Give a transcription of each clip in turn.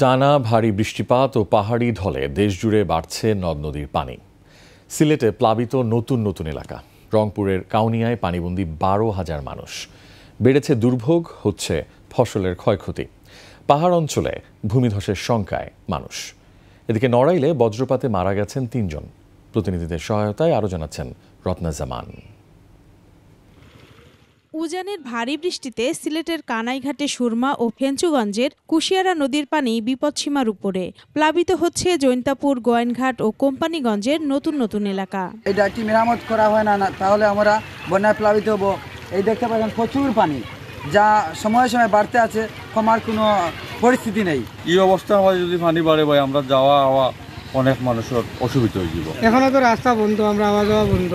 টানা ভারী বৃষ্টিপাত ও পাহাড়ি ঢলে দেশজুড়ে বাড়ছে নদ নদীর পানি। সিলেটে প্লাবিত নতুন নতুন এলাকা। রংপুরের কাউনিয়ায় পানিবন্দী 12,000 মানুষ। বেড়েছে দুর্ভোগ, হচ্ছে ফসলের ক্ষয়ক্ষতি। পাহাড় অঞ্চলে ভূমিধসের শঙ্কায় মানুষ। এদিকে নড়াইলে বজ্রপাতে মারা গেছেন 3 জন। প্রতিনিধিদের সহায়তায় আরও জানাচ্ছেন রত্না জামান। উজানের ভারী বৃষ্টিতে সিলেটের কানাইঘাটে সুরমা ও ফেঞ্চুগঞ্জের কুশিয়ারা নদীর পানি বিপদসীমার উপরে। প্লাবিত হচ্ছে জৈন্তাপুর, গোয়াইনঘাট ও কোম্পানিগঞ্জের নতুন নতুন এলাকা। এটা কি মেরামত করা হয় না, তাহলে আমরা বন্যায় প্লাবিত হব। এই দেখতে পাচ্ছেন প্রচুর পানি, যা সময়ে সময়ে বাড়তে আছে, কমার কোনো পরিস্থিতি নেই। এই অবস্থা হয় যদি পানি বাড়ে ভাই, আমরা যাওয়া আওয়া অনেক মানুষের অসুবিধা হয়ে যাব। এখনো তো রাস্তা বন্ধ, আমরা আওয়া যাওয়া বন্ধ,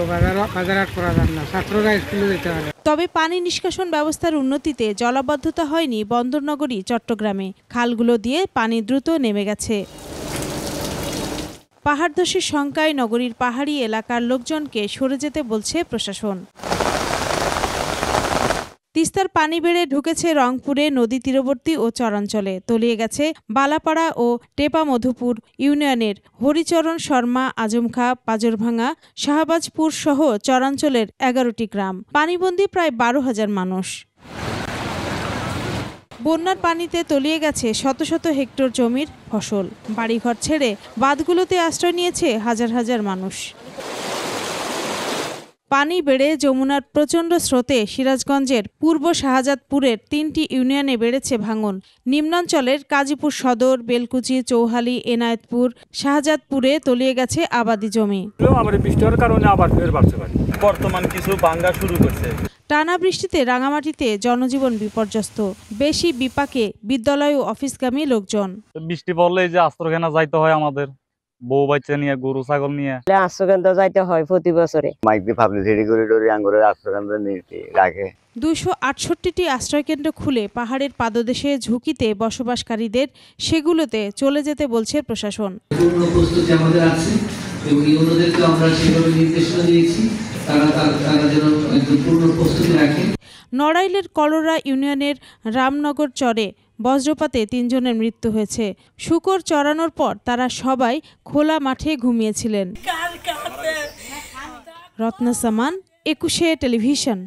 বাজারহাট করা যান না, ছাত্ররা স্কুলে যেতে পারে। তবে পানি নিষ্কাশন ব্যবস্থার উন্নতিতে জলাবদ্ধতা হয়নি বন্দরনগরী চট্টগ্রামে। খালগুলো দিয়ে পানি দ্রুত নেমে গেছে। পাহাড় ধসের শঙ্কায় নগরীর পাহাড়ি এলাকার লোকজনকে সরে যেতে বলছে প্রশাসন। তিস্তার পানি বেড়ে ঢুকেছে রংপুরে নদী তীরবর্তী ও চরাঞ্চলে। তলিয়ে গেছে বালাপাড়া ও টেপা মধুপুর ইউনিয়নের হরিচরণ শর্মা, আজমখা, পাজরভাঙ্গা, শাহবাজপুর সহ চরাঞ্চলের 11টি গ্রাম। পানিবন্দী প্রায় 12,000 মানুষ। বন্যার পানিতে তলিয়ে গেছে শত শত হেক্টর জমির ফসল। বাড়িঘর ছেড়ে বাঁধগুলোতে আশ্রয় নিয়েছে হাজার হাজার মানুষ। পানি বেড়ে যমুনার প্রচণ্ড স্রোতে সিরাজগঞ্জের পূর্ব শাহজাদপুরের 3টি ইউনিয়নে বেড়েছে ভাঙন। নিম্নাঞ্চলের কাজীপুর সদর, বেলকুচি, চৌহালি, এনায়েতপুর, শাহজাদপুরে তলিয়ে গেছে আবাদি জমি। বৃষ্টির কারণে আবার ফের বাড়ছে পানি। বর্তমান কিছু ভাঙা শুরু করছে। টানা বৃষ্টিতে রাঙামাটিতে জনজীবন বিপর্যস্ত। বেশি বিপাকে বিদ্যালয় ও অফিসগামী লোকজন। বৃষ্টি পড়লে যে আশ্রয়খানা যাইতে হয় আমাদের, বউ বাচ্চা নিয়ে, গরু ছাগল নিয়ে আশ্রয়কেন্দ্র যাইতে হয় প্রতি বছরে। 268টি আশ্রয়কেন্দ্র খুলে পাহাড়ের পাদদেশে ঝুঁকিতে বসবাসকারীদের সেগুলোতে চলে যেতে বলছে প্রশাসন। পূর্ণ প্রস্তুতি আমাদের আছে এবং ইউনোদেরকে আমরা সেভাবে নির্দেশনা দিয়েছি, তারা যেন একদম পূর্ণ প্রস্তুতি রাখে। নড়াইলের কলোরা ইউনিয়নের রামনগর চরে বজ্রপাতে 3 জনের মৃত্যু হয়েছে। শূকর চড়ানোর পর তারা সবাই খোলা মাঠে ঘুমিয়েছিলেন। রত্না জামান, 21 টেলিভিশন।